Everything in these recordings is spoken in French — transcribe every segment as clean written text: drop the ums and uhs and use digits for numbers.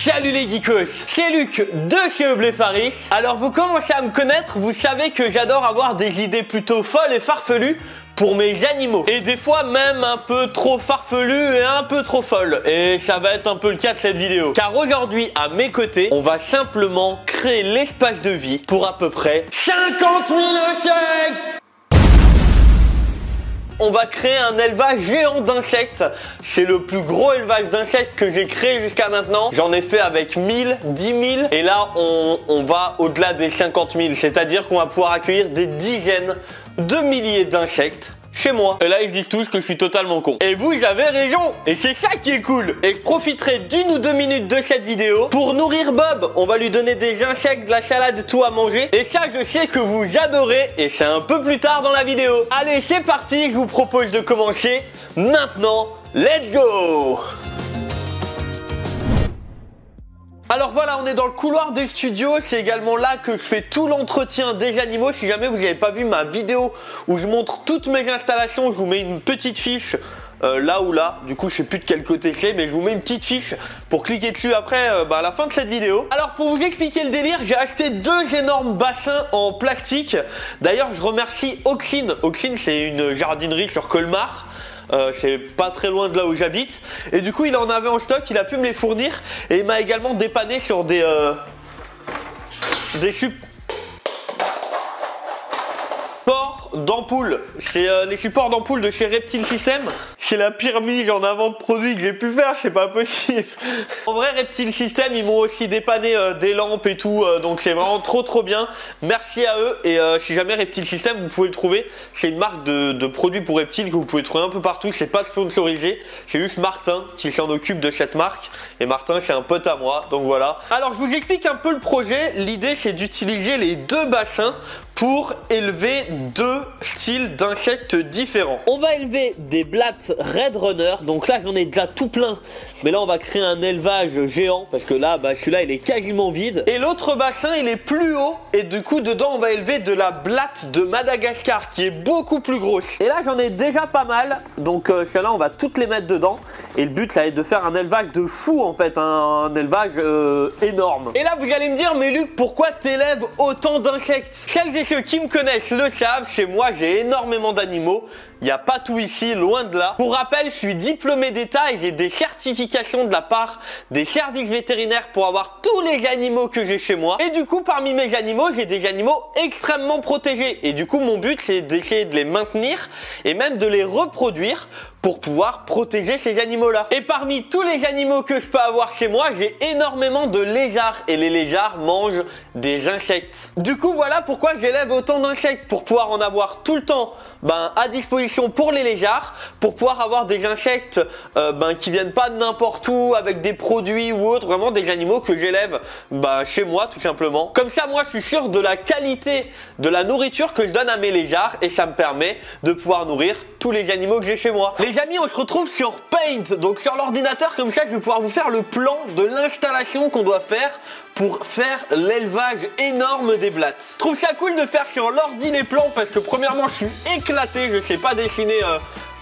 Salut les geekos, c'est Luc de chez Eublefaris. Alors vous commencez à me connaître, vous savez que j'adore avoir des idées plutôt folles et farfelues pour mes animaux. Et des fois même un peu trop farfelues et un peu trop folles. Et ça va être un peu le cas de cette vidéo. Car aujourd'hui, à mes côtés, on va simplement créer l'espace de vie pour à peu près 50 000 insectes. On va créer un élevage géant d'insectes. C'est le plus gros élevage d'insectes que j'ai créé jusqu'à maintenant. J'en ai fait avec 1000, 10 000. Et là, on va au-delà des 50 000. C'est-à-dire qu'on va pouvoir accueillir des dizaines de milliers d'insectes chez moi. Et là, ils disent tous que je suis totalement con. Et vous, j'avais raison. Et c'est ça qui est cool. Et je profiterai d'une ou deux minutes de cette vidéo pour nourrir Bob. On va lui donner des insectes, de la salade, tout à manger. Et ça, je sais que vous adorez. Et c'est un peu plus tard dans la vidéo. Allez, c'est parti. Je vous propose de commencer maintenant. Let's go! Alors voilà, on est dans le couloir des studios, c'est également là que je fais tout l'entretien des animaux. Si jamais vous n'avez pas vu ma vidéo où je montre toutes mes installations, je vous mets une petite fiche là ou là. Du coup, je sais plus de quel côté c'est, mais je vous mets une petite fiche pour cliquer dessus après à la fin de cette vidéo. Alors pour vous expliquer le délire, j'ai acheté deux énormes bassins en plastique. D'ailleurs, je remercie Oxine. Oxine, c'est une jardinerie sur Colmar. C'est pas très loin de là où j'habite. Et du coup il en avait en stock, il a pu me les fournir. Et il m'a également dépanné sur des supports d'ampoules. C'est les supports d'ampoules de chez Reptile System. C'est la pire mise en avant de produits que j'ai pu faire, c'est pas possible. En vrai, Reptile System, ils m'ont aussi dépanné des lampes et tout, donc c'est vraiment trop bien. Merci à eux. Et si jamais Reptile System, vous pouvez le trouver. C'est une marque de produits pour reptiles que vous pouvez trouver un peu partout. C'est pas sponsorisé, c'est juste Martin qui s'en occupe de cette marque. Et Martin, c'est un pote à moi, donc voilà. Alors, je vous explique un peu le projet. L'idée, c'est d'utiliser les deux bassins pour élever deux styles d'insectes différents. On va élever des blattes Red Runner, donc là j'en ai déjà tout plein, mais là on va créer un élevage géant, parce que là celui-là il est quasiment vide. Et l'autre bassin il est plus haut, et du coup dedans on va élever de la blatte de Madagascar, qui est beaucoup plus grosse. Et là j'en ai déjà pas mal, donc celle-là on va toutes les mettre dedans, et le but ça va être de faire un élevage de fou en fait, un élevage énorme. Et là vous allez me dire, mais Luc, pourquoi t'élèves autant d'insectes? Celles et ceux qui me connaissent le savent, chez moi j'ai énormément d'animaux. Il n'y a pas tout ici, loin de là. Pour rappel, je suis diplômé d'État et j'ai des certifications de la part des services vétérinaires pour avoir tous les animaux que j'ai chez moi. Et du coup, parmi mes animaux, j'ai des animaux extrêmement protégés. Et du coup, mon but, c'est d'essayer de les maintenir et même de les reproduire pour pouvoir protéger ces animaux-là. Et parmi tous les animaux que je peux avoir chez moi, j'ai énormément de lézards. Et les lézards mangent des insectes. Du coup, voilà pourquoi j'élève autant d'insectes. Pour pouvoir en avoir tout le temps à disposition pour les lézards, pour pouvoir avoir des insectes qui viennent pas de n'importe où, avec des produits ou autres, vraiment des animaux que j'élève chez moi tout simplement. Comme ça, moi je suis sûr de la qualité de la nourriture que je donne à mes lézards, et ça me permet de pouvoir nourrir tous les animaux que j'ai chez moi. Les amis, on se retrouve sur Paint, donc sur l'ordinateur, comme ça je vais pouvoir vous faire le plan de l'installation qu'on doit faire pour faire l'élevage énorme des blattes. Je trouve ça cool de faire sur l'ordi les plans, parce que premièrement je suis éclaté, je sais pas dessiner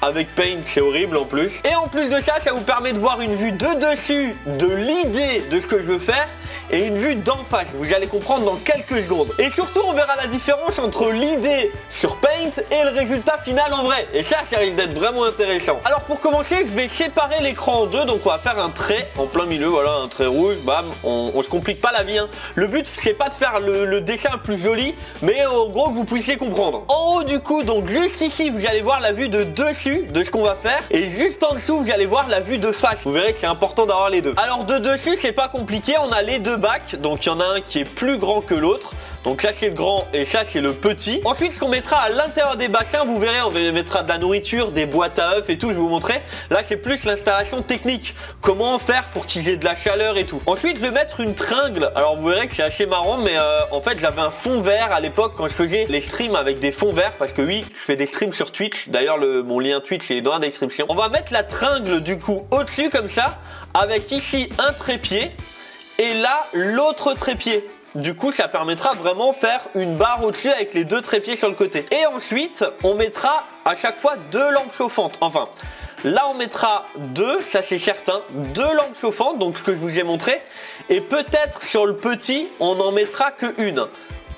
avec Paint, c'est horrible en plus. Et en plus de ça, ça vous permet de voir une vue de dessus de l'idée de ce que je veux faire et une vue d'en face. Vous allez comprendre dans quelques secondes. Et surtout, on verra la différence entre l'idée sur Paint et le résultat final en vrai. Et ça risque d'être vraiment intéressant. Alors pour commencer, je vais séparer l'écran en deux. Donc on va faire un trait en plein milieu, voilà, un trait rouge, bam. On se complique pas la vie, hein. Le but, c'est pas de faire le dessin plus joli, mais en gros que vous puissiez comprendre. En haut du coup, donc juste ici, vous allez voir la vue de dessus de ce qu'on va faire, et juste en dessous vous allez voir la vue de face. Vous verrez que c'est important d'avoir les deux. Alors de dessus c'est pas compliqué, on a les deux bacs, donc il y en a un qui est plus grand que l'autre, donc ça c'est le grand et ça c'est le petit. Ensuite ce qu'on mettra à l'intérieur des bassins, vous verrez, on mettra de la nourriture, des boîtes à œufs et tout, je vais vous montrer. Là c'est plus l'installation technique, comment faire pour qu'il y ait de la chaleur et tout. Ensuite je vais mettre une tringle, alors vous verrez que c'est assez marrant, mais en fait j'avais un fond vert à l'époque quand je faisais les streams avec des fonds verts, parce que oui, je fais des streams sur Twitch, d'ailleurs mon lien Twitch il est dans la description. On va mettre la tringle du coup au-dessus comme ça, avec ici un trépied et là l'autre trépied. Du coup ça permettra vraiment de faire une barre au-dessus avec les deux trépieds sur le côté. Et ensuite on mettra à chaque fois deux lampes chauffantes. Enfin, Là, on mettra 2, ça c'est certain, 2 lampes chauffantes, donc ce que je vous ai montré. Et peut-être sur le petit, on n'en mettra que 1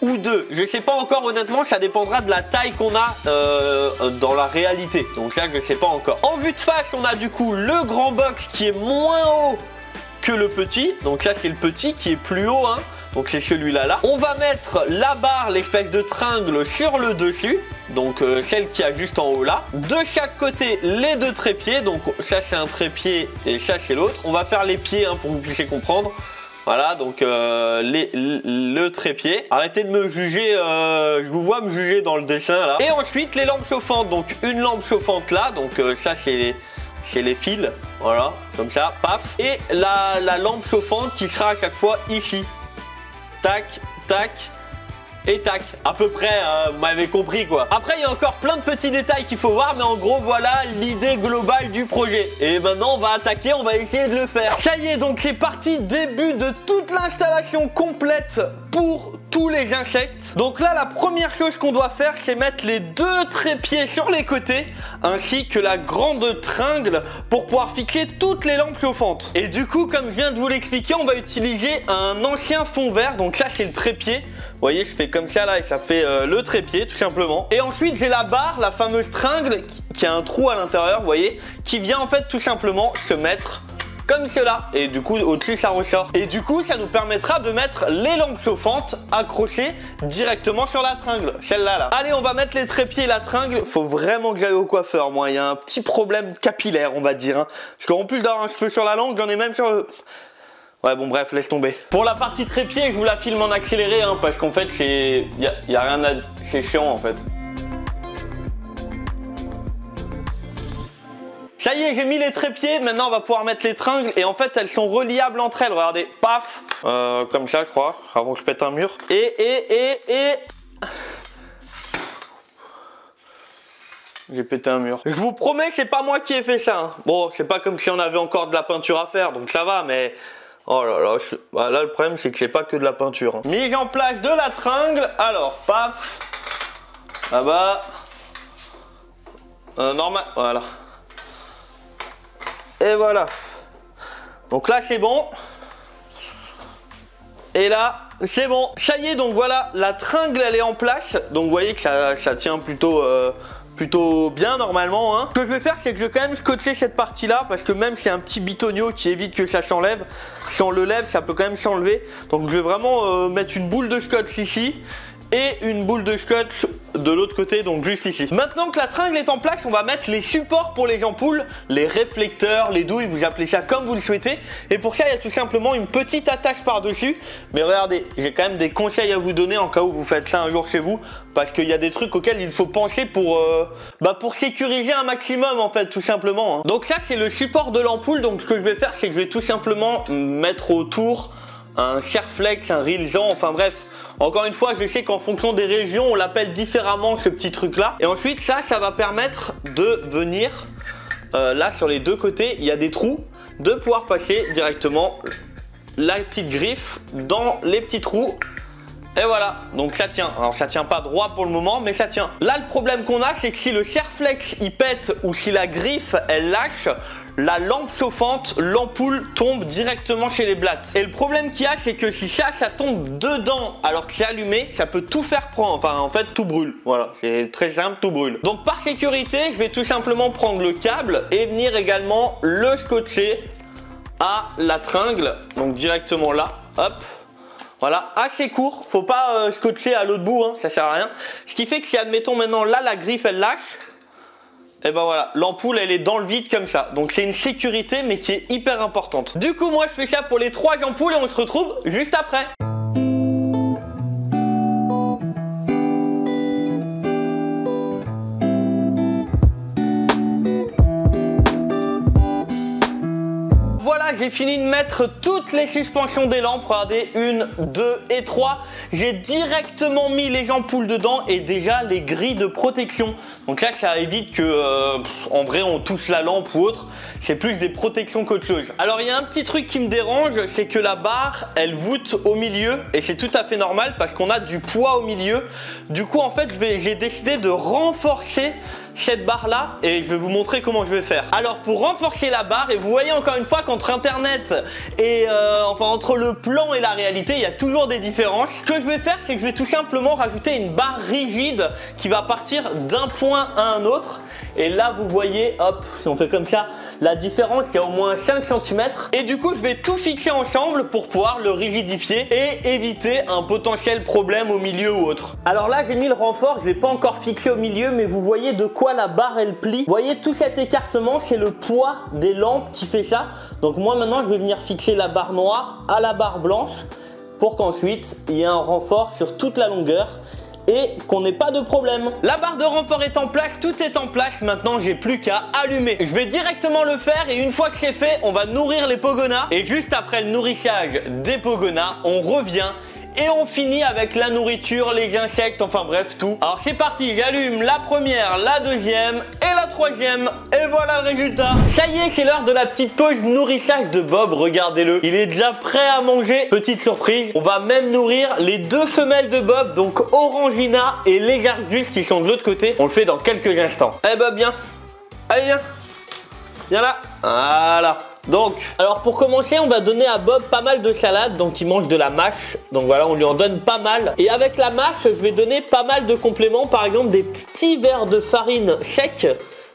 ou 2. Je sais pas encore, honnêtement, ça dépendra de la taille qu'on a dans la réalité. Donc là, je sais pas encore. En vue de face, on a du coup le grand box qui est moins haut que le petit. Donc là, c'est le petit qui est plus haut, hein. Donc c'est celui-là là. On va mettre la barre, l'espèce de tringle sur le dessus. Donc celle qui a juste en haut là. De chaque côté, les 2 trépieds. Donc ça c'est un trépied et ça c'est l'autre. On va faire les pieds hein, pour que vous puissiez comprendre. Voilà, donc le trépied. Arrêtez de me juger, je vous vois me juger dans le dessin là. Et ensuite les lampes chauffantes. Donc une lampe chauffante là. Donc ça c'est les fils. Voilà, comme ça, paf. Et la lampe chauffante qui sera à chaque fois ici. Tac, tac et tac. À peu près, vous m'avez compris quoi. Après, il y a encore plein de petits détails qu'il faut voir, mais en gros, voilà l'idée globale du projet. Et maintenant, on va attaquer, on va essayer de le faire. Ça y est, donc c'est parti, début de toute l'installation complète pour tous les insectes. Donc là, la première chose qu'on doit faire, c'est mettre les 2 trépieds sur les côtés, ainsi que la grande tringle pour pouvoir fixer toutes les lampes chauffantes. Et du coup, comme je viens de vous l'expliquer, on va utiliser un ancien fond vert. Donc là, c'est le trépied. Vous voyez, je fais comme ça là et ça fait le trépied tout simplement. Et ensuite, j'ai la barre, la fameuse tringle qui a un trou à l'intérieur, vous voyez, qui vient en fait tout simplement se mettre comme cela. Et du coup, au-dessus, ça ressort. Et du coup, ça nous permettra de mettre les lampes chauffantes accrochées directement sur la tringle. Celle-là, là. Allez, on va mettre les trépieds et la tringle. Faut vraiment que j'aille au coiffeur, moi. Il y a un petit problème capillaire, on va dire. Hein. Parce qu'en plus d'avoir un cheveu sur la langue, j'en ai même sur le... Ouais, bon, bref, laisse tomber. Pour la partie trépied, je vous la filme en accéléré, hein, parce qu'en fait, c'est... y a rien à... C'est chiant, en fait. Ça y est, j'ai mis les trépieds. Maintenant, on va pouvoir mettre les tringles. Et en fait, elles sont reliables entre elles. Regardez, paf. Comme ça, je crois. Avant que je pète un mur. Et... J'ai pété un mur. Je vous promets, c'est pas moi qui ai fait ça. Hein. Bon, c'est pas comme si on avait encore de la peinture à faire, donc ça va, mais... Oh là là, là le problème c'est que c'est pas que de la peinture. Hein. Mise en place de la tringle. Alors, paf. Là-bas. Normal, voilà. Et voilà. Donc là c'est bon. Et là c'est bon. Ça y est, donc voilà, la tringle elle est en place. Donc vous voyez que ça tient plutôt bien normalement. Hein. Ce que je vais faire, c'est que je vais quand même scotcher cette partie là, parce que même c'est un petit bitonio qui évite que ça s'enlève. Si on le lève, ça peut quand même s'enlever. Donc je vais vraiment mettre une boule de scotch ici et une boule de scotch de l'autre côté, donc juste ici. Maintenant que la tringle est en place, on va mettre les supports pour les ampoules, les réflecteurs, les douilles, vous appelez ça comme vous le souhaitez. Et pour ça, il y a tout simplement une petite attache par-dessus. Mais regardez, j'ai quand même des conseils à vous donner en cas où vous faites ça un jour chez vous, parce qu'il y a des trucs auxquels il faut penser pour sécuriser un maximum en fait, tout simplement. Hein. Donc ça, c'est le support de l'ampoule. Donc ce que je vais faire, c'est que je vais tout simplement mettre autour un Serflex, un Rilsan, enfin bref. Encore une fois, je sais qu'en fonction des régions, on l'appelle différemment ce petit truc là. Et ensuite, ça va permettre de venir, là sur les 2 côtés, il y a des trous, de pouvoir passer directement la petite griffe dans les petits trous. Et voilà, donc ça tient. Alors ça tient pas droit pour le moment, mais ça tient. Là, le problème qu'on a, c'est que si le Serflex il pète ou si la griffe elle lâche, la lampe chauffante, l'ampoule tombe directement chez les blattes. Et le problème qu'il y a, c'est que si ça tombe dedans alors que c'est allumé, ça peut tout faire prendre. Enfin, en fait, tout brûle. Voilà, c'est très simple, tout brûle. Donc par sécurité, je vais tout simplement prendre le câble et venir également le scotcher à la tringle. Donc directement là, hop. Voilà, assez court, faut pas scotcher à l'autre bout, hein, ça sert à rien. Ce qui fait que si admettons maintenant là la griffe elle lâche, et ben voilà, l'ampoule elle est dans le vide comme ça. Donc c'est une sécurité mais qui est hyper importante. Du coup moi je fais ça pour les 3 ampoules et on se retrouve juste après. J'ai fini de mettre toutes les suspensions des lampes, regardez, 1, 2 et 3. J'ai directement mis les ampoules dedans et déjà les grilles de protection. Donc là, ça évite que, en vrai, on touche la lampe ou autre. C'est plus des protections qu'autre chose. Alors, il y a un petit truc qui me dérange, c'est que la barre, elle voûte au milieu et c'est tout à fait normal parce qu'on a du poids au milieu. Du coup, en fait, j'ai décidé de renforcer cette barre là et je vais vous montrer comment je vais faire. Alors pour renforcer la barre, et vous voyez encore une fois qu'entre internet et enfin entre le plan et la réalité, il y a toujours des différences. Ce que je vais faire, c'est que je vais tout simplement rajouter une barre rigide qui va partir d'un point à un autre. Et là vous voyez, hop, si on fait comme ça, la différence, il y a au moins 5 cm. Et du coup je vais tout fixer ensemble pour pouvoir le rigidifier et éviter un potentiel problème au milieu ou autre. Alors là j'ai mis le renfort, je l'ai pas encore fixé au milieu, mais vous voyez de quoi la barre elle plie. Vous voyez tout cet écartement, c'est le poids des lampes qui fait ça. Donc moi maintenant je vais venir fixer la barre noire à la barre blanche pour qu'ensuite il y ait un renfort sur toute la longueur et qu'on n'ait pas de problème. La barre de renfort est en place, tout est en place, maintenant j'ai plus qu'à allumer. Je vais directement le faire et une fois que c'est fait, on va nourrir les pogonas. Et juste après le nourrissage des pogonas, on revient et on finit avec la nourriture, les insectes, enfin bref tout. Alors c'est parti, j'allume la première, la deuxième et la troisième et voilà le résultat. Ça y est, c'est l'heure de la petite pause nourrissage de Bob, regardez-le. Il est déjà prêt à manger, petite surprise. On va même nourrir les deux femelles de Bob, donc Orangina et Lézardus qui sont de l'autre côté. On le fait dans quelques instants. Eh Bob, viens. Allez, viens. Viens là. Voilà. Donc, alors pour commencer, on va donner à Bob pas mal de salade, donc il mange de la mâche. Donc voilà, on lui en donne pas mal. Et avec la mâche, je vais donner pas mal de compléments, par exemple des petits verres de farine sec,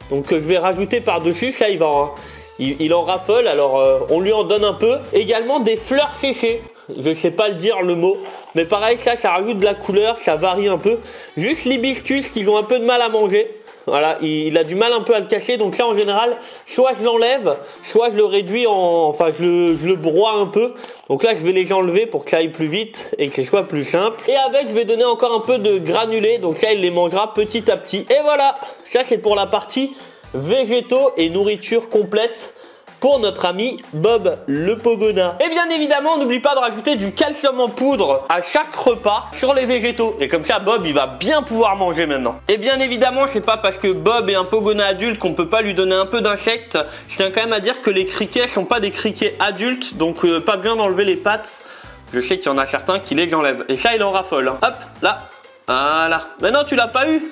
donc que je vais rajouter par-dessus. Ça, il en raffole, alors on lui en donne un peu. Également des fleurs séchées. Je sais pas le dire le mot, mais pareil, ça rajoute de la couleur, ça varie un peu. Juste l'hibiscus qu'ils ont un peu de mal à manger. Voilà, il a du mal un peu à le cacher, donc là en général, soit je l'enlève, soit je le réduis enfin je le broie un peu. Donc là je vais les enlever pour que ça aille plus vite et que ce soit plus simple. Et avec je vais donner encore un peu de granulés, donc ça il les mangera petit à petit. Et voilà, ça c'est pour la partie végétaux et nourriture complète pour notre ami Bob le Pogona. Et bien évidemment, n'oublie pas de rajouter du calcium en poudre à chaque repas sur les végétaux. Et comme ça, Bob, il va bien pouvoir manger maintenant. Et bien évidemment, c'est pas parce que Bob est un Pogona adulte qu'on peut pas lui donner un peu d'insectes. Je tiens quand même à dire que les criquets sont pas des criquets adultes, donc pas besoin d'enlever les pattes. Je sais qu'il y en a certains qui les enlèvent. Et ça, il en raffole. Hop, là. Voilà. Mais non, tu l'as pas eu.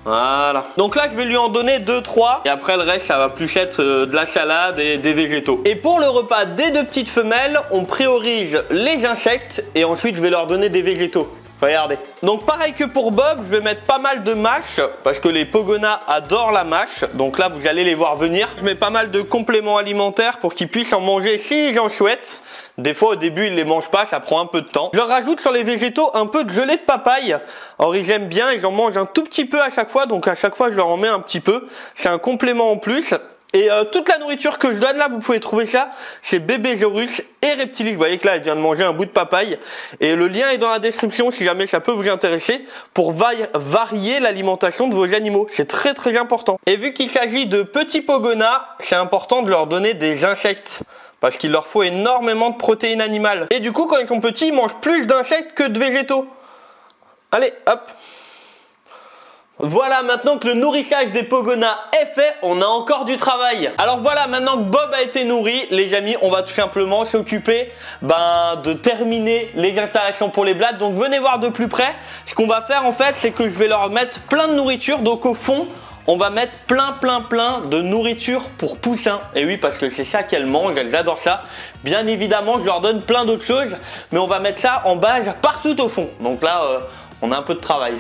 Voilà. Donc là, je vais lui en donner 2-3. Et après, le reste, ça va plus être de la salade et des végétaux. Et pour le repas des deux petites femelles, on priorise les insectes. Et ensuite, je vais leur donner des végétaux. Regardez. Donc pareil que pour Bob, je vais mettre pas mal de mâche. Parce que les pogonas adorent la mâche. Donc là, vous allez les voir venir. Je mets pas mal de compléments alimentaires pour qu'ils puissent en manger s'ils en souhaitent. Des fois au début ils les mangent pas, ça prend un peu de temps. Je leur rajoute sur les végétaux un peu de gelée de papaye. Alors ils aiment bien, ils en mangent un tout petit peu à chaque fois. Donc à chaque fois je leur en mets un petit peu. C'est un complément en plus. Et toute la nourriture que je donne là, vous pouvez trouver ça chez Bébésaurus et Reptilis. Vous voyez que là, elle vient de manger un bout de papaye. Et le lien est dans la description si jamais ça peut vous intéresser pour varier l'alimentation de vos animaux. C'est très très important. Et vu qu'il s'agit de petits pogonas, c'est important de leur donner des insectes. Parce qu'il leur faut énormément de protéines animales. Et du coup, quand ils sont petits, ils mangent plus d'insectes que de végétaux. Allez, hop. Voilà, maintenant que le nourrissage des pogonas est fait, on a encore du travail. Alors voilà, maintenant que Bob a été nourri, les amis, on va tout simplement s'occuper de terminer les installations pour les blattes. Donc venez voir de plus près. Ce qu'on va faire en fait, c'est que je vais leur mettre plein de nourriture. Donc au fond, on va mettre plein de nourriture pour poussins. Et oui, parce que c'est ça qu'elles mangent, elles adorent ça. Bien évidemment, je leur donne plein d'autres choses, mais on va mettre ça en base partout au fond. Donc là, on a un peu de travail.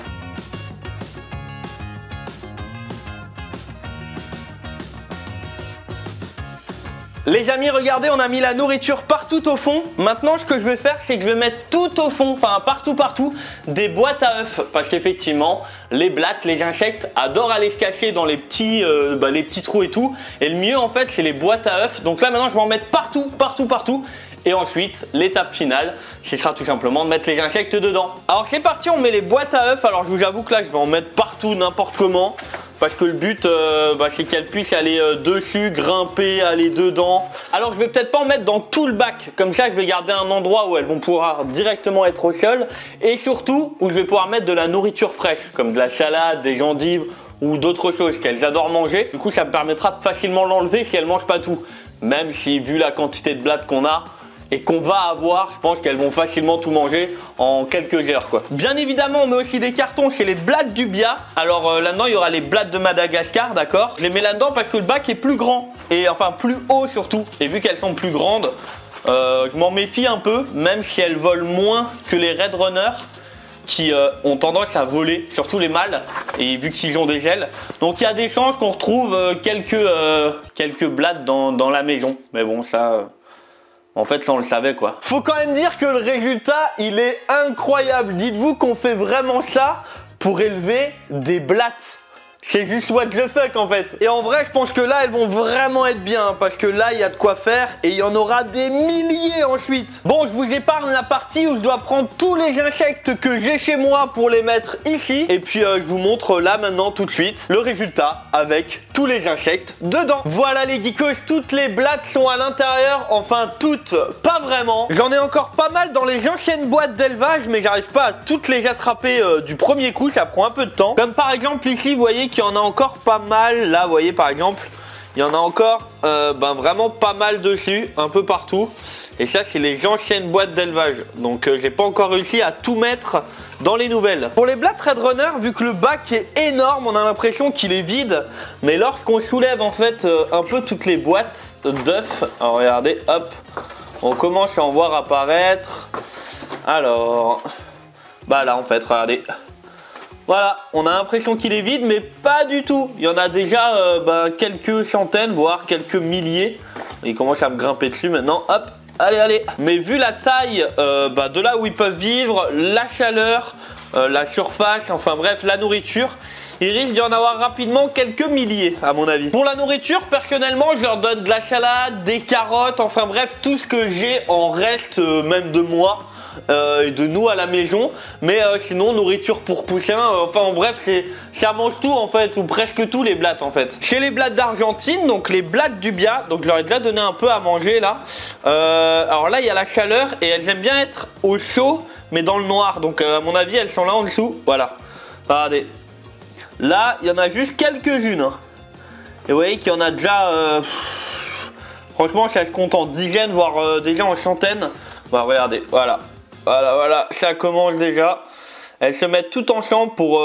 Les amis, regardez, on a mis la nourriture partout au fond. Maintenant, ce que je vais faire, c'est que je vais mettre tout au fond, enfin partout, des boîtes à œufs. Parce qu'effectivement, les blattes, les insectes adorent aller se cacher dans les petits trous et tout. Et le mieux, en fait, c'est les boîtes à œufs. Donc là, maintenant, je vais en mettre partout. Et ensuite, l'étape finale, ce sera tout simplement de mettre les insectes dedans. Alors c'est parti, on met les boîtes à œufs. Alors je vous avoue que là, je vais en mettre partout, n'importe comment. Parce que le but, c'est qu'elles puissent aller dessus, grimper, aller dedans. Alors je vais peut-être pas en mettre dans tout le bac. Comme ça, je vais garder un endroit où elles vont pouvoir directement être au sol. Et surtout, où je vais pouvoir mettre de la nourriture fraîche. Comme de la salade, des endives ou d'autres choses qu'elles adorent manger. Du coup, ça me permettra de facilement l'enlever si elles mangent pas tout. Même si, vu la quantité de blattes qu'on a, et qu'on va avoir, je pense qu'elles vont facilement tout manger en quelques heures quoi. Bien évidemment on met aussi des cartons chez les blattes du Bia. Alors là-dedans il y aura les blattes de Madagascar, d'accord. Je les mets là-dedans parce que le bac est plus grand et enfin plus haut surtout. Et vu qu'elles sont plus grandes, je m'en méfie un peu, même si elles volent moins que les Red Runner qui ont tendance à voler, surtout les mâles, et vu qu'ils ont des ailes. Donc il y a des chances qu'on retrouve quelques blattes dans la maison. Mais bon, ça, en fait, ça on le savait quoi. Faut quand même dire que le résultat, il est incroyable. Dites-vous qu'on fait vraiment ça pour élever des blattes. C'est juste what the fuck en fait. Et en vrai je pense que là elles vont vraiment être bien, parce que là il y a de quoi faire et il y en aura des milliers ensuite. Bon, je vous épargne la partie où je dois prendre tous les insectes que j'ai chez moi pour les mettre ici. Et puis je vous montre là maintenant tout de suite le résultat avec tous les insectes dedans. Voilà les geekos, toutes les blattes sont à l'intérieur. Enfin toutes, pas vraiment. J'en ai encore pas mal dans les anciennes boîtes d'élevage, mais j'arrive pas à toutes les attraper du premier coup, ça prend un peu de temps. Comme par exemple ici, vous voyez qu'il y en a encore pas mal. Là vous voyez par exemple il y en a encore vraiment pas mal dessus, un peu partout. Et ça c'est les anciennes boîtes d'élevage. Donc j'ai pas encore réussi à tout mettre dans les nouvelles. Pour les blattes Red Runner, vu que le bac est énorme, on a l'impression qu'il est vide. Mais lorsqu'on soulève en fait un peu toutes les boîtes d'œufs, alors regardez, hop, on commence à en voir apparaître. Alors bah là en fait regardez, voilà, on a l'impression qu'il est vide, mais pas du tout. Il y en a déjà quelques centaines, voire quelques milliers. Il commence à me grimper dessus maintenant. Hop, allez, allez. Mais vu la taille de là où ils peuvent vivre, la chaleur, la surface, enfin bref, la nourriture, il risque d'y en avoir rapidement quelques milliers à mon avis. Pour la nourriture, personnellement, je leur donne de la salade, des carottes, enfin bref, tout ce que j'ai en reste même de moi. Et de nous à la maison, mais sinon nourriture pour poussins, enfin en bref ça mange tout en fait, ou presque tout les blattes en fait. Chez les blattes d'Argentine, donc les blattes du Bia, donc je leur ai déjà donné un peu à manger là. Alors là il y a la chaleur et elles aiment bien être au chaud mais dans le noir, donc à mon avis elles sont là en dessous, voilà. Regardez, là il y en a juste quelques-unes hein. Et vous voyez qu'il y en a déjà franchement ça se compte en dizaines, voire déjà en centaines. Bah, regardez, voilà. Voilà, ça commence déjà. Elles se mettent toutes ensemble pour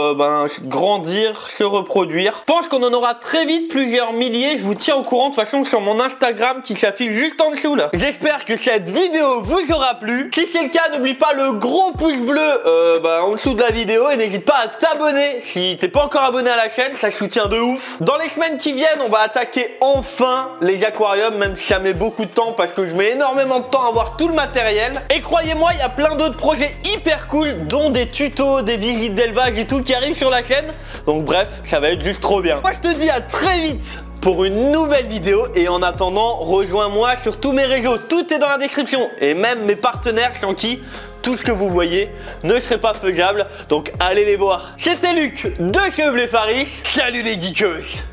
grandir, se reproduire. Je pense qu'on en aura très vite plusieurs milliers. Je vous tiens au courant de toute façon sur mon Instagram qui s'affiche juste en dessous là. J'espère que cette vidéo vous aura plu. Si c'est le cas, n'oublie pas le gros pouce bleu en dessous de la vidéo. Et n'hésite pas à t'abonner si t'es pas encore abonné à la chaîne. Ça soutient de ouf. Dans les semaines qui viennent, on va attaquer enfin les aquariums. Même si ça met beaucoup de temps parce que je mets énormément de temps à avoir tout le matériel. Et croyez-moi, il y a plein d'autres projets hyper cool, dont des tutos, des visites d'élevage et tout qui arrivent sur la chaîne. Donc bref, ça va être juste trop bien. Moi je te dis à très vite pour une nouvelle vidéo, et en attendant, rejoins-moi sur tous mes réseaux, tout est dans la description, et même mes partenaires sans qui tout ce que vous voyez ne serait pas faisable, donc allez les voir. C'était Luc de chez Blé Faris, salut les geekos.